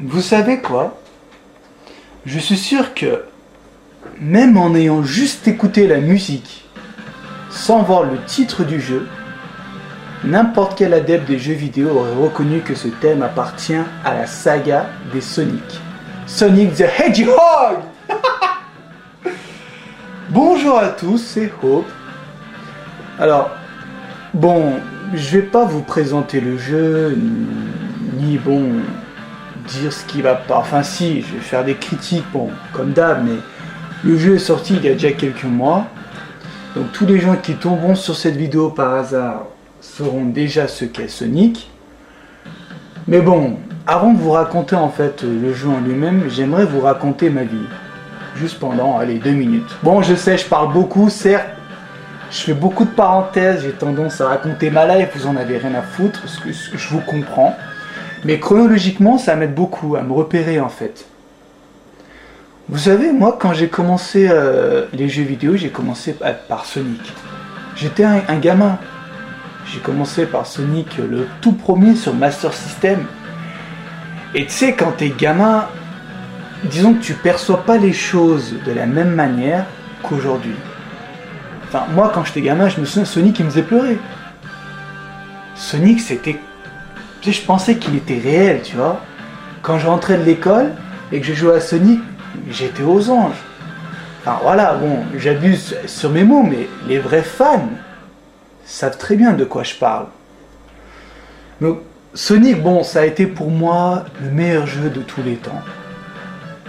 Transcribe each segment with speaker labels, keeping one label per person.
Speaker 1: Vous savez quoi? Je suis sûr que même en ayant juste écouté la musique, sans voir le titre du jeu, n'importe quel adepte des jeux vidéo aurait reconnu que ce thème appartient à la saga des Sonic. Sonic the Hedgehog. Bonjour à tous, c'est Hope. Alors, bon, je vais pas vous présenter le jeu, ni dire ce qui va pas. Enfin si, je vais faire des critiques, comme d'hab, mais le jeu est sorti il y a déjà quelques mois. Donc tous les gens qui tomberont sur cette vidéo par hasard sauront déjà ce qu'est Sonic. Mais bon, avant de vous raconter en fait le jeu en lui-même, j'aimerais vous raconter ma vie. Juste pendant, 2 minutes. Bon, je sais, je parle beaucoup, certes. Je fais beaucoup de parenthèses, j'ai tendance à raconter ma life, vous en avez rien à foutre, ce que je vous comprends. Mais chronologiquement, ça m'aide beaucoup à me repérer en fait. Vous savez, moi, quand j'ai commencé les jeux vidéo, j'ai commencé par Sonic. J'étais un gamin. J'ai commencé par Sonic, le tout premier sur Master System. Et tu sais, quand t'es gamin, disons que tu perçois pas les choses de la même manière qu'aujourd'hui. Enfin, moi, quand j'étais gamin, je me souviens, Sonic, il me faisait pleurer. Sonic, c'était... Tu sais, je pensais qu'il était réel, tu vois. Quand je rentrais de l'école et que je jouais à Sonic, j'étais aux anges. Enfin, voilà, bon, j'abuse sur mes mots, mais les vrais fans savent très bien de quoi je parle. Donc, Sonic, bon, ça a été pour moi le meilleur jeu de tous les temps.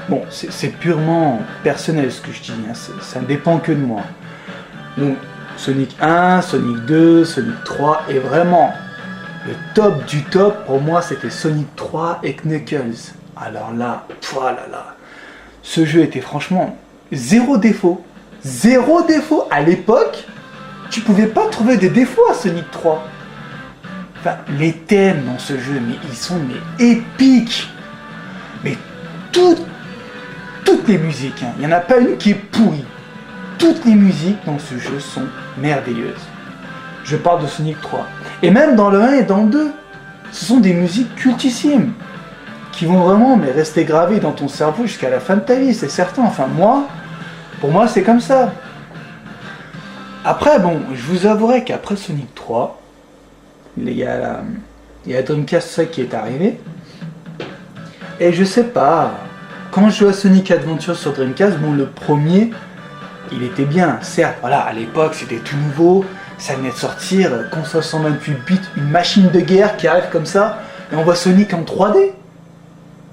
Speaker 1: Bon, c'est purement personnel ce que je dis, hein, ça ne dépend que de moi. Donc, Sonic 1, Sonic 2, Sonic 3, et vraiment, le top du top, pour moi, c'était Sonic 3 et Knuckles. Alors là, ce jeu était franchement zéro défaut. Zéro défaut. À l'époque, tu pouvais pas trouver des défauts à Sonic 3. Enfin, les thèmes dans ce jeu, mais ils sont épiques. Mais toutes les musiques, hein, il n'y en a pas une qui est pourrie. Toutes les musiques dans ce jeu sont merveilleuses. Je parle de Sonic 3. Et même dans le 1 et dans le 2, ce sont des musiques cultissimes qui vont vraiment rester gravées dans ton cerveau jusqu'à la fin de ta vie, c'est certain. Enfin, pour moi, c'est comme ça. Après, bon, je vous avouerai qu'après Sonic 3, il y a Dreamcast qui est arrivé. Et je sais pas, quand je joue à Sonic Adventure sur Dreamcast, bon, le premier, il était bien. Certes, voilà, à l'époque, c'était tout nouveau. Ça venait de sortir, console 128 bits, une machine de guerre qui arrive comme ça, et on voit Sonic en 3D.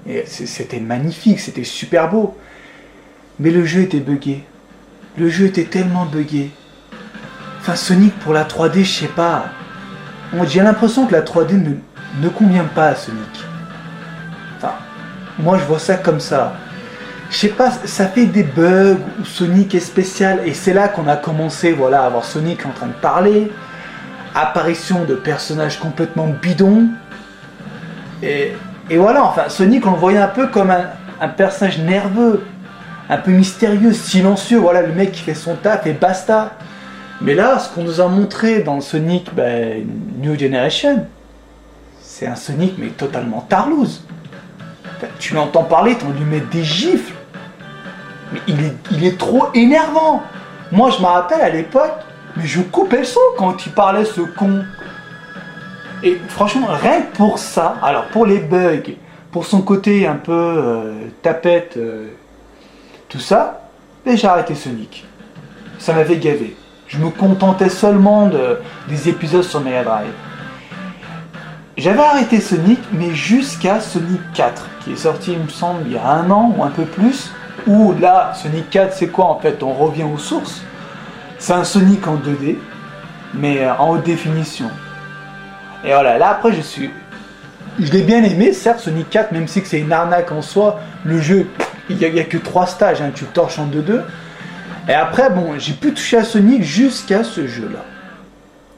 Speaker 1: Et c'était magnifique, c'était super beau. Mais le jeu était buggé. Le jeu était tellement buggé. Enfin, Sonic pour la 3D, je sais pas. J'ai l'impression que la 3D ne convient pas à Sonic. Enfin, moi je vois ça comme ça. Je sais pas, ça fait des bugs où Sonic est spécial, et c'est là qu'on a commencé, à voir Sonic en train de parler, apparition de personnages complètement bidons, et voilà, enfin, Sonic on le voyait un peu comme un personnage nerveux, un peu mystérieux, silencieux, voilà, le mec qui fait son taf et basta. Mais là, ce qu'on nous a montré dans Sonic New Generation, c'est un Sonic mais totalement tarlouse. Tu l'entends parler, t'as envie de lui mettre des gifles. Mais il est trop énervant. Moi, je me rappelle à l'époque, mais je coupais le son quand il parlait, ce con. Et franchement, rien que pour ça, alors pour les bugs, pour son côté un peu tapette, tout ça, j'ai arrêté Sonic. Ça m'avait gavé. Je me contentais seulement des épisodes sur Mega Drive. J'avais arrêté Sonic, mais jusqu'à Sonic 4, qui est sorti, il me semble, il y a 1 an ou un peu plus, où là, Sonic 4, c'est quoi en fait? On revient aux sources. C'est un Sonic en 2D, mais en haute définition. Et voilà, là après, je l'ai bien aimé, certes, Sonic 4, même si c'est une arnaque en soi, le jeu, il n'y a que 3 stages, hein, tu le torches en 2-2. Et après, bon, j'ai pu toucher à Sonic jusqu'à ce jeu-là.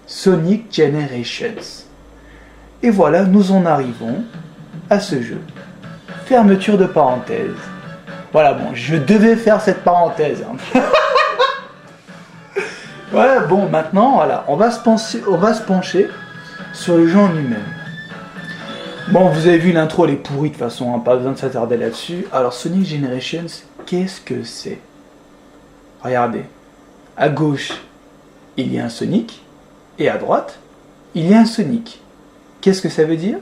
Speaker 1: Sonic Generations. Et voilà, nous en arrivons à ce jeu. Fermeture de parenthèse. Voilà, bon, je devais faire cette parenthèse. Hein. Ouais, bon, maintenant, voilà, on va se pencher sur le jeu en lui-même. Bon, vous avez vu l'intro, elle est pourrie de toute façon, hein, pas besoin de s'attarder là-dessus. Alors, Sonic Generations, qu'est-ce que c'est? Regardez, à gauche, il y a un Sonic, et à droite, il y a un Sonic. Qu'est-ce que ça veut dire?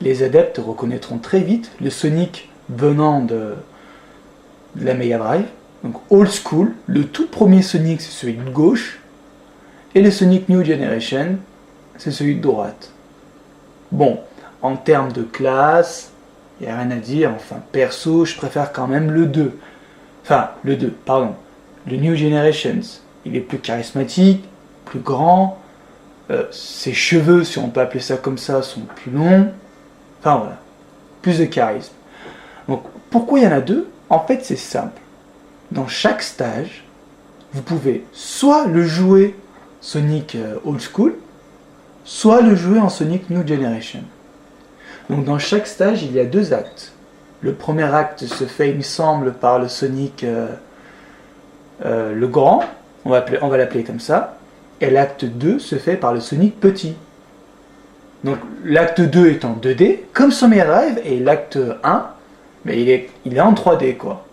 Speaker 1: Les adeptes reconnaîtront très vite le Sonic venant de la Mega Drive. Donc Old School, le tout premier Sonic, c'est celui de gauche, et le Sonic New Generation, c'est celui de droite. Bon, en termes de classe, il n'y a rien à dire, enfin perso, je préfère quand même le 2. Enfin, le 2, pardon. Le New Generations, il est plus charismatique, plus grand, ses cheveux, si on peut appeler ça comme ça, sont plus longs. Enfin voilà, plus de charisme. Donc, pourquoi il y en a deux? En fait, c'est simple. Dans chaque stage, vous pouvez soit le jouer Sonic Old School, soit le jouer en Sonic New Generation. Donc dans chaque stage, il y a 2 actes. Le premier acte se fait, il me semble, par le Sonic le grand, on va l'appeler comme ça, et l'acte 2 se fait par le Sonic petit. Donc l'acte 2 est en 2D, comme sur Mega Drive, et l'acte 1, mais il est en 3D, quoi.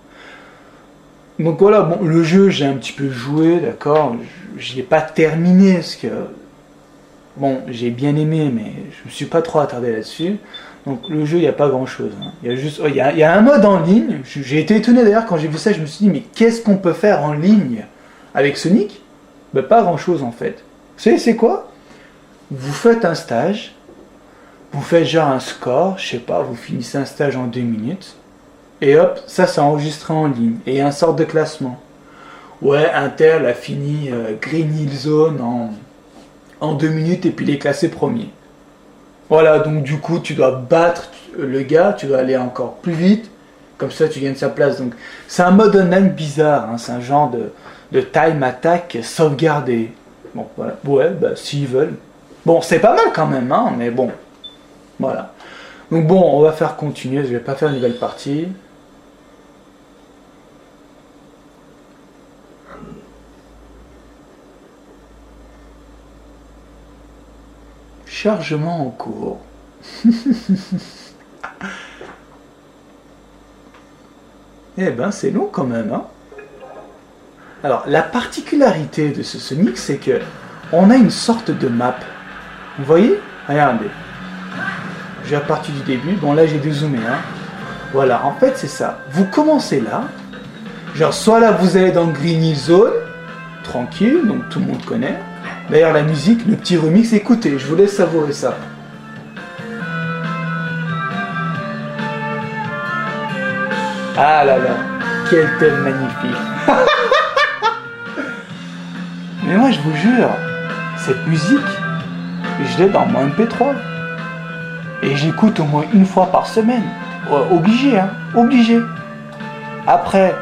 Speaker 1: Donc voilà, bon, le jeu, j'ai un petit peu joué, d'accord, j'y ai pas terminé, parce que, bon, j'ai bien aimé, mais je me suis pas trop attardé là-dessus. Donc le jeu, il n'y a pas grand-chose. Hein. Il y a juste, il y a un mode en ligne, j'ai été étonné d'ailleurs quand j'ai vu ça, je me suis dit, mais qu'est-ce qu'on peut faire en ligne avec Sonic? Ben, pas grand-chose en fait. Vous savez, c'est quoi? Vous faites un stage, vous faites genre un score, je sais pas, vous finissez un stage en 2 minutes, et hop, ça c'est enregistré en ligne, et il y a une sorte de classement. Ouais, un tel a fini Green Hill Zone en 2 minutes, et puis il est classé premier. Voilà, donc du coup, tu dois battre le gars, tu dois aller encore plus vite, comme ça tu gagnes sa place. Donc c'est un mode online bizarre, hein, c'est un genre de time attack sauvegardé. Bon, voilà, ouais, bah s'ils veulent. Bon, c'est pas mal quand même, hein, mais bon, voilà. Donc bon, on va faire continuer, je vais pas faire une nouvelle partie. Chargement en cours. Eh ben, c'est long quand même, hein. Alors, la particularité de ce Sonic, c'est que on a une sorte de map. Vous voyez? Regardez. Je vais repartir du début. Bon, là, j'ai dézoomé, hein. Voilà, en fait, c'est ça. Vous commencez là. Genre, soit là, vous allez dans Green Hill Zone, tranquille, donc tout le monde connaît. D'ailleurs, la musique, le petit remix, écoutez, je vous laisse savourer ça. Ah là là, quel thème magnifique. Mais moi, je vous jure, cette musique, je l'ai dans mon MP3. Et j'écoute au moins une fois par semaine. Obligé, hein, obligé. Après,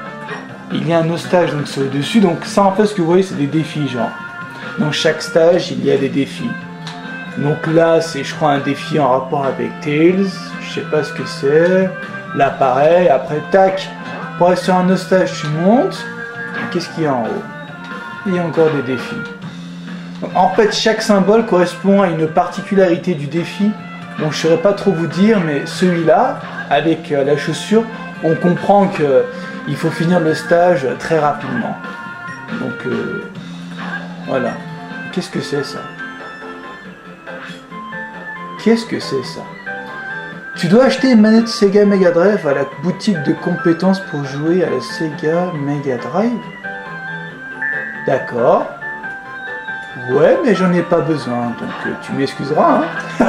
Speaker 1: il y a un autre stage, donc c'est au-dessus. Donc ça, en fait, ce que vous voyez, c'est des défis, genre. Dans chaque stage, il y a des défis. Donc là, c'est, je crois, un défi en rapport avec Tails. Je sais pas ce que c'est. Là, pareil. Après, tac. Pour aller sur un autre stage, tu montes. Qu'est-ce qu'il y a en haut? Il y a encore des défis. Donc, en fait, chaque symbole correspond à une particularité du défi. Bon, je ne saurais pas trop vous dire, mais celui-là, avec la chaussure, on comprend qu'il faut finir le stage très rapidement. Donc, voilà. Qu'est-ce que c'est ça? Qu'est-ce que c'est ça? Tu dois acheter une manette Sega Mega Drive à la boutique de compétences pour jouer à la Sega Mega Drive? D'accord. Ouais, mais j'en ai pas besoin, donc tu m'excuseras, hein.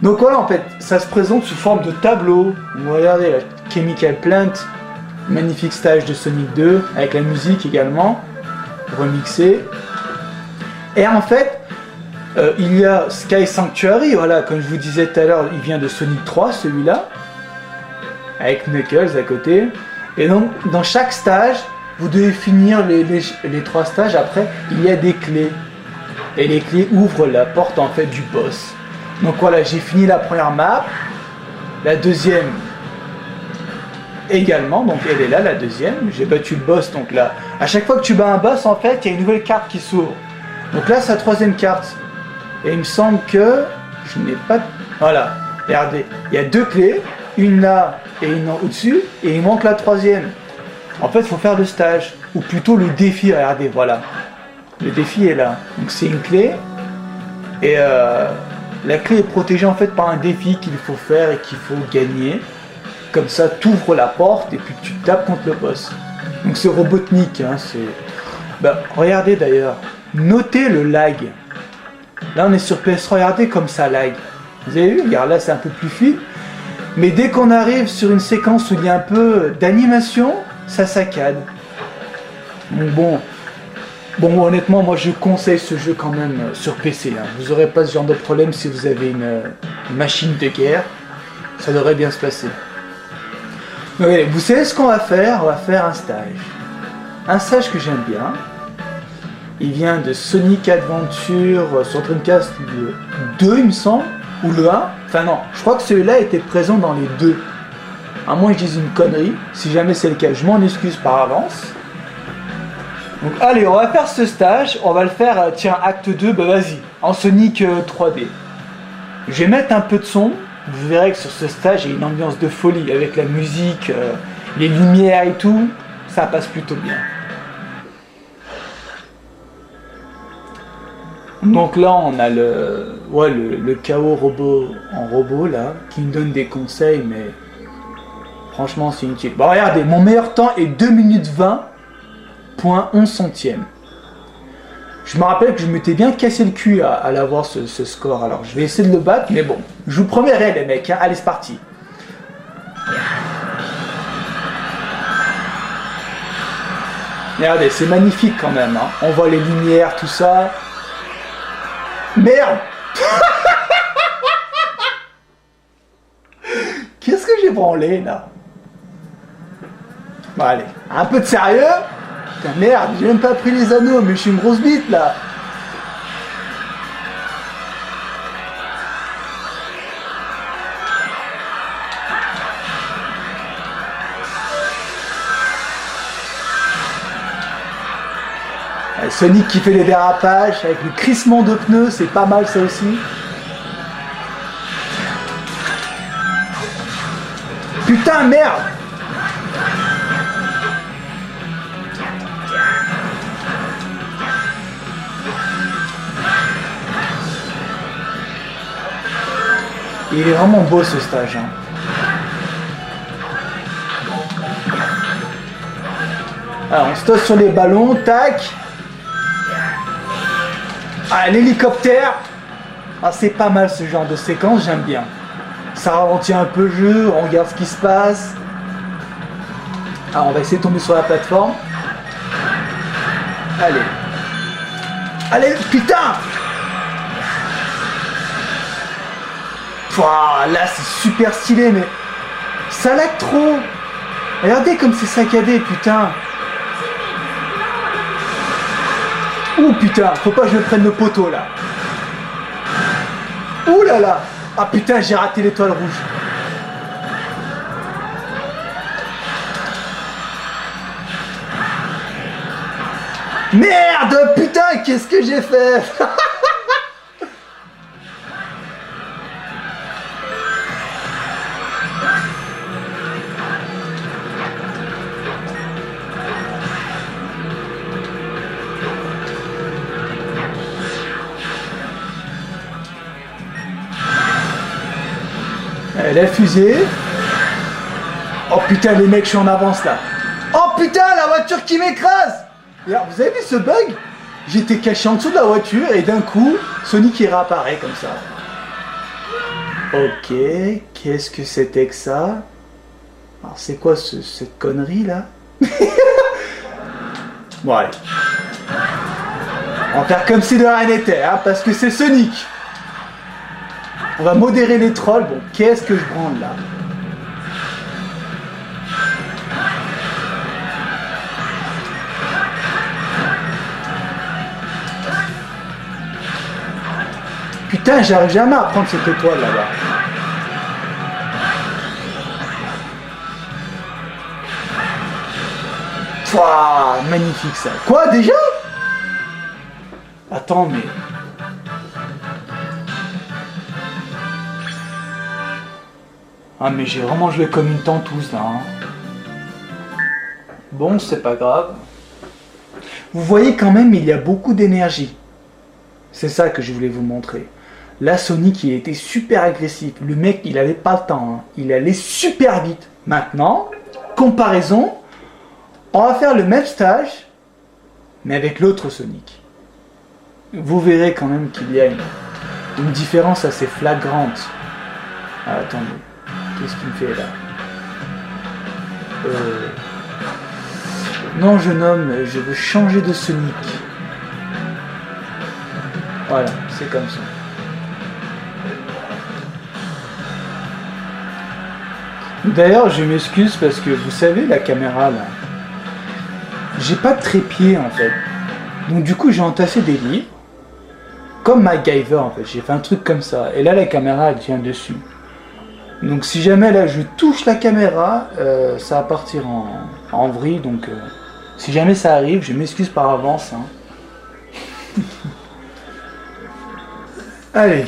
Speaker 1: Donc voilà, en fait, ça se présente sous forme de tableau. Vous regardez la Chemical Plant, magnifique stage de Sonic 2, avec la musique également, remixée. Et en fait, il y a Sky Sanctuary, voilà, comme je vous disais tout à l'heure, il vient de Sonic 3, celui-là, avec Knuckles à côté. Et donc, dans chaque stage, vous devez finir les 3 stages, après, il y a des clés. Et les clés ouvrent la porte, en fait, du boss. Donc voilà, j'ai fini la première map, la deuxième également, donc elle est là, la deuxième, j'ai battu le boss, donc là, à chaque fois que tu bats un boss, en fait, il y a une nouvelle carte qui s'ouvre. Donc là, c'est la troisième carte, et il me semble que je n'ai pas... Voilà, regardez, il y a 2 clés, une là et une au-dessus, et il manque la 3e. En fait, il faut faire le stage, ou plutôt le défi, regardez, voilà. Le défi est là. Donc c'est une clé, et la clé est protégée en fait par un défi qu'il faut faire et qu'il faut gagner. Comme ça, tu ouvres la porte et puis tu tapes contre le boss. Donc c'est Robotnik, hein, c'est... Bah, regardez d'ailleurs, notez le lag. Là on est sur PS3, regardez comme ça lag. Vous avez vu, regarde là c'est un peu plus fluide. Mais dès qu'on arrive sur une séquence où il y a un peu d'animation, ça saccade. Bon, honnêtement, moi je conseille ce jeu quand même sur PC. Hein. Vous n'aurez pas ce genre de problème si vous avez une machine de guerre. Ça devrait bien se passer. Donc, allez, vous savez ce qu'on va faire? On va faire un stage. Un stage que j'aime bien. Il vient de Sonic Adventure sur Dreamcast 2, il me semble. Ou le 1. Enfin non, je crois que celui-là était présent dans les 2. À moins que je dise une connerie. Si jamais c'est le cas, je m'en excuse par avance. Donc allez, on va faire ce stage. On va le faire, tiens, acte 2, bah vas-y. En Sonic 3D. Je vais mettre un peu de son. Vous verrez que sur ce stage, il y a une ambiance de folie. Avec la musique, les lumières et tout. Ça passe plutôt bien. Donc là, on a le chaos robot en robot, là, qui me donne des conseils, mais franchement, c'est inutile. Bon, regardez, mon meilleur temps est 2 minutes 20.11 centièmes. Je me rappelle que je m'étais bien cassé le cul à l'avoir, ce score. Alors, je vais essayer de le battre, mais bon. Je vous promets, les mecs, hein. Allez, c'est parti. Regardez, c'est magnifique quand même, hein. On voit les lumières, tout ça. Merde. Qu'est-ce que j'ai branlé là? Bon allez, un peu de sérieux. Putain merde, j'ai même pas pris les anneaux, mais je suis une grosse bite là. Sonic qui fait les dérapages avec le crissement de pneus, c'est pas mal ça aussi. Putain merde. Il est vraiment beau ce stage. Hein. Alors on se tosse sur les ballons, tac. Ah, l'hélicoptère. Ah, c'est pas mal ce genre de séquence, j'aime bien. Ça ralentit un peu le jeu, on regarde ce qui se passe. Ah, on va essayer de tomber sur la plateforme. Allez. Allez, putain. Pouah, là, c'est super stylé, mais ça lag trop. Regardez comme c'est saccadé, putain. Ouh putain, faut pas que je me prenne le poteau là. Ouh là là. Ah putain, j'ai raté l'étoile rouge. Merde, putain, qu'est-ce que j'ai fait? La fusée. Oh putain les mecs, je suis en avance là. Oh putain, la voiture qui m'écrase. Vous avez vu ce bug? J'étais caché en dessous de la voiture et d'un coup, Sonic il réapparaît comme ça. Ok, qu'est-ce que c'était que ça? Alors c'est quoi cette connerie là? Bon allez. On va faire comme si de rien n'était, hein, parce que c'est Sonic. On va modérer les trolls. Bon, qu'est-ce que je branle là? Putain, j'arrive jamais à prendre cette étoile là-bas. Pouah, magnifique ça. Quoi déjà? Attends, mais... Ah mais j'ai vraiment joué comme une tentouse là. Hein. Bon, c'est pas grave. Vous voyez quand même, il y a beaucoup d'énergie. C'est ça que je voulais vous montrer. Là, Sonic, il était super agressif. Le mec, il avait pas le temps. Hein. Il allait super vite. Maintenant, comparaison, on va faire le même stage, mais avec l'autre Sonic. Vous verrez quand même qu'il y a une différence assez flagrante. Ah, attendez. Qu'est-ce qu'il me fait là? Non, jeune homme, je veux changer de Sonic. Voilà, c'est comme ça. D'ailleurs, je m'excuse parce que vous savez, la caméra là, j'ai pas de trépied en fait. Donc du coup, j'ai entassé des livres. Comme MacGyver en fait, j'ai fait un truc comme ça. Et là, la caméra elle tient dessus. Donc si jamais là je touche la caméra, ça va partir en vrille. Donc si jamais ça arrive, je m'excuse par avance. Hein. Allez.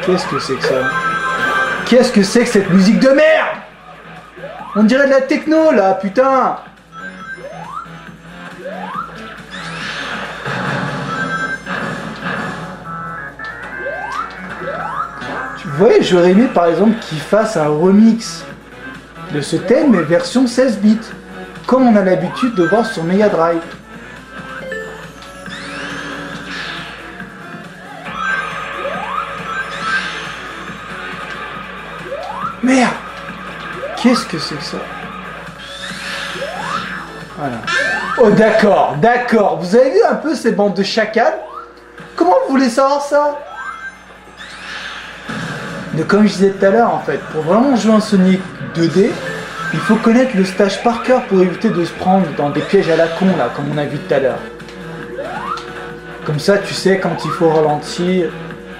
Speaker 1: Qu'est-ce que c'est que ça? Qu'est-ce que c'est que cette musique de merde? On dirait de la techno là, putain! Vous voyez, j'aurais aimé par exemple qu'il fasse un remix de ce thème, mais version 16 bits, comme on a l'habitude de voir sur Mega Drive. Merde! Qu'est-ce que c'est que ça? Voilà. Oh d'accord, d'accord. Vous avez vu un peu ces bandes de chacals? Comment vous voulez savoir ça? Mais comme je disais tout à l'heure, en fait, pour vraiment jouer un Sonic 2D, il faut connaître le stage par cœur pour éviter de se prendre dans des pièges à la con, là, comme on a vu tout à l'heure. Comme ça, tu sais quand il faut ralentir.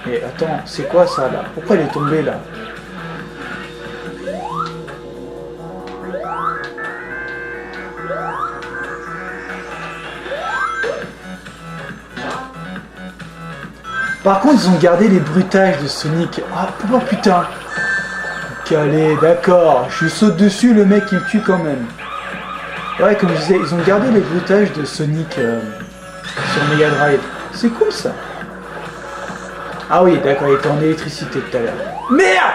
Speaker 1: Et attends, c'est quoi ça, là? Pourquoi elle est tombée, là? Par contre, ils ont gardé les bruitages de Sonic. Ah, oh putain! Calé, d'accord. Je saute dessus, le mec il me tue quand même. Ouais, comme je disais, ils ont gardé les bruitages de Sonic sur Mega Drive. C'est cool ça. Ah oui, d'accord, il était en électricité tout à l'heure. Merde!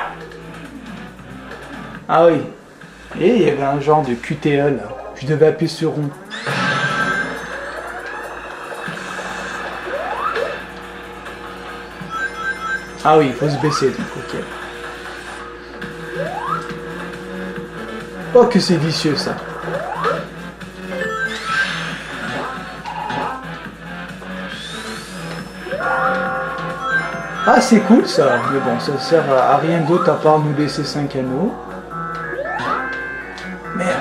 Speaker 1: Ah oui. Et il y avait un genre de QTE là. Je devais appuyer sur rond. Ah oui, il faut se baisser donc, ok. Oh que c'est vicieux ça. Ah c'est cool ça, mais bon ça sert à rien d'autre à part nous laisser 5 anneaux. Merde.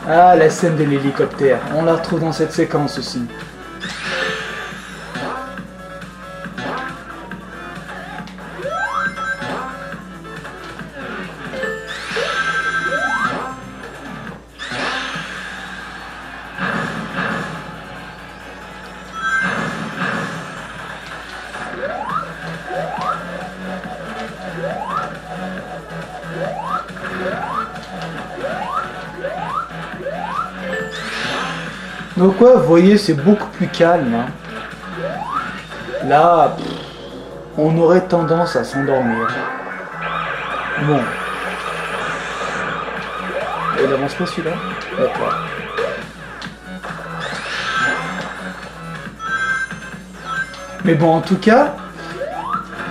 Speaker 1: Ah, la scène de l'hélicoptère. On la retrouve dans cette séquence aussi. Donc ouais, vous voyez, c'est beaucoup plus calme. Hein. Là, on aurait tendance à s'endormir. Bon. Il avance pas celui-là? D'accord. Mais bon, en tout cas,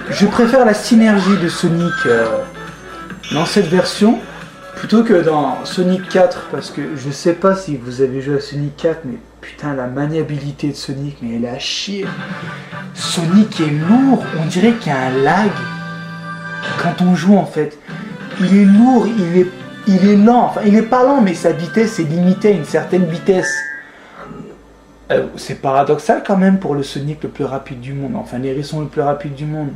Speaker 1: je préfère la synergie de Sonic dans cette version plutôt que dans Sonic 4, parce que je sais pas si vous avez joué à Sonic 4, mais putain, la maniabilité de Sonic, mais elle est à chier. Sonic est lourd, on dirait qu'il y a un lag quand on joue en fait. Il est lourd, il est lent, enfin il est pas lent, mais sa vitesse est limitée à une certaine vitesse. C'est paradoxal quand même pour le Sonic le plus rapide du monde, enfin l'hérisson le plus rapide du monde.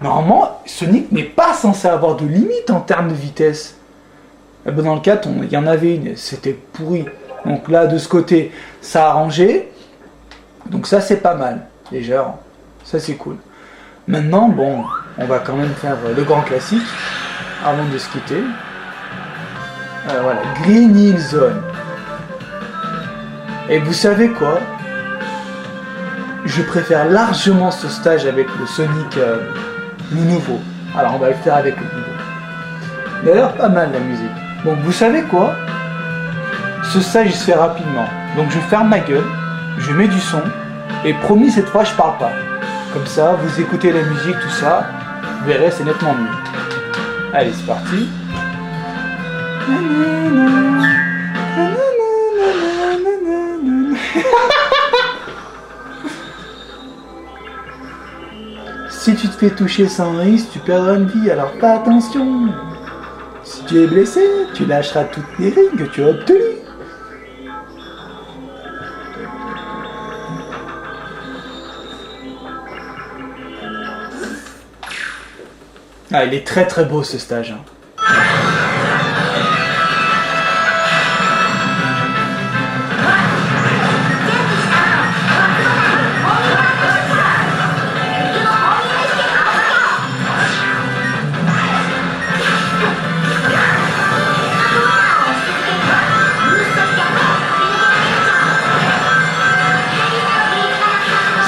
Speaker 1: Normalement, Sonic n'est pas censé avoir de limite en termes de vitesse. Dans le 4, il y en avait une, c'était pourri. Donc là, de ce côté, ça a arrangé. Donc ça, c'est pas mal, déjà. Ça, c'est cool. Maintenant, bon, on va quand même faire le grand classique avant de se quitter. Voilà, Green Hill Zone. Et vous savez quoi? Je préfère largement ce stage avec le Sonic, le nouveau. Alors on va le faire avec le nouveau. D'ailleurs, pas mal la musique. Bon, vous savez quoi? Ce stage il se fait rapidement. Donc je ferme ma gueule, je mets du son, et promis cette fois je parle pas. Comme ça, vous écoutez la musique, tout ça, vous verrez, c'est nettement mieux. Allez, c'est parti. Si tu te fais toucher sans risque, tu perdras une vie, alors pas attention. Si tu es blessé, tu lâcheras toutes les rings que tu as obtenues. Ah, il est très très beau ce stage.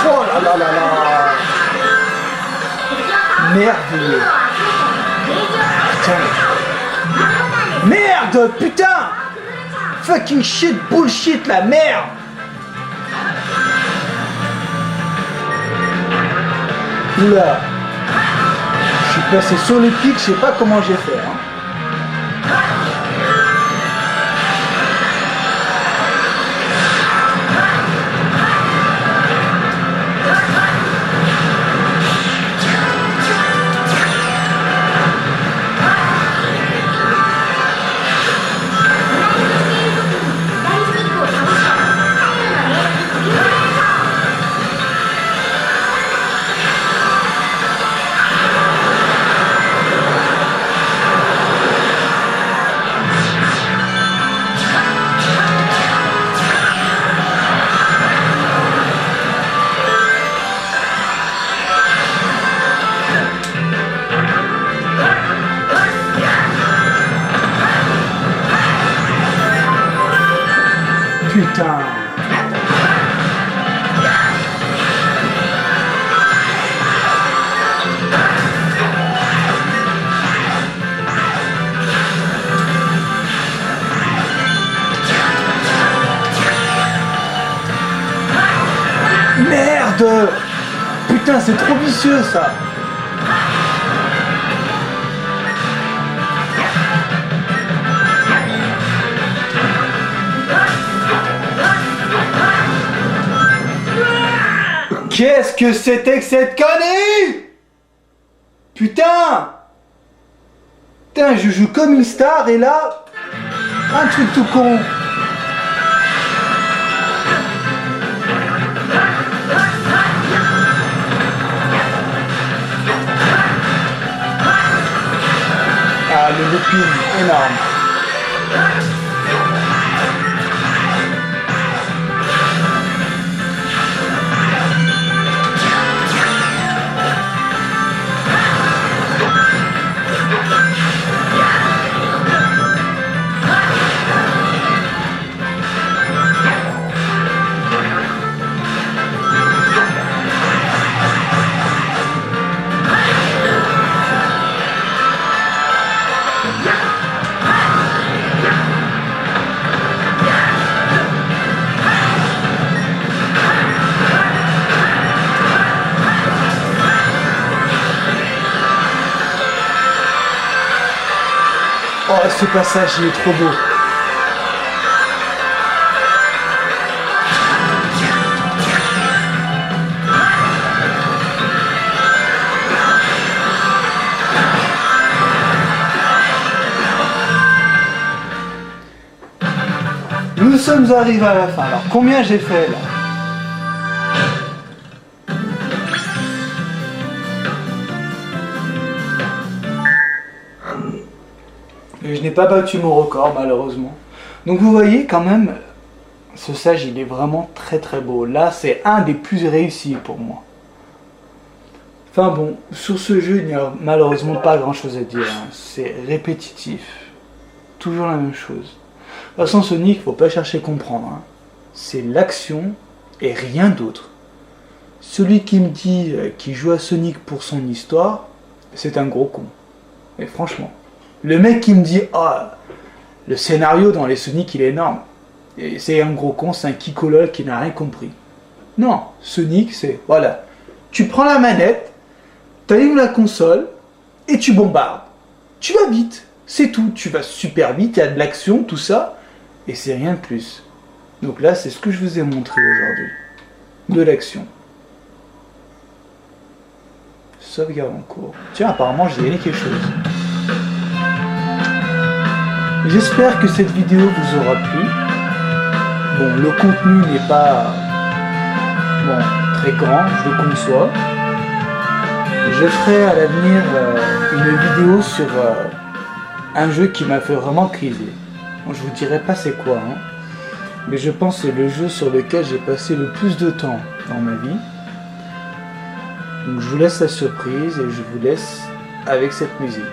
Speaker 1: Oh là là là là! Merveilleux! Putain! Merde! Putain! Fucking shit, bullshit, la merde! Oula! Je suis passé sur le pic, je sais pas comment j'ai fait. Putain! Merde! Putain, c'est trop vicieux ça! Qu'est-ce que c'était que cette connerie? Putain! Putain, je joue comme une star et là, un truc tout con. Ah, le looping, énorme. Oh, ce passage, il est trop beau. Nous sommes arrivés à la fin. Alors, combien j'ai fait là? Et je n'ai pas battu mon record, malheureusement. Donc vous voyez quand même, ce sage, il est vraiment très très beau. Là, c'est un des plus réussis pour moi. Enfin bon, sur ce jeu, il n'y a malheureusement pas grand chose à dire. Hein. C'est répétitif. Toujours la même chose. De toute façon, Sonic, faut pas chercher à comprendre. Hein. C'est l'action et rien d'autre. Celui qui me dit qu'il joue à Sonic pour son histoire, c'est un gros con. Et franchement. Le mec qui me dit « Ah, le scénario dans les Sonic, il est énorme. » Et c'est un gros con, c'est un kikolol qui n'a rien compris. Non, Sonic, c'est... Voilà. Tu prends la manette, t'allumes la console, et tu bombardes. Tu vas vite, c'est tout. Tu vas super vite, il y a de l'action, tout ça, et c'est rien de plus. Donc là, c'est ce que je vous ai montré aujourd'hui. De l'action. Sauvegarde en cours. Tiens, apparemment, j'ai gagné quelque chose. J'espère que cette vidéo vous aura plu. Bon, le contenu n'est pas très grand, je le conçois. Je ferai à l'avenir une vidéo sur un jeu qui m'a fait vraiment criser. Bon, je vous dirai pas c'est quoi, hein, mais je pense que c'est le jeu sur lequel j'ai passé le plus de temps dans ma vie. Donc je vous laisse la surprise et je vous laisse avec cette musique.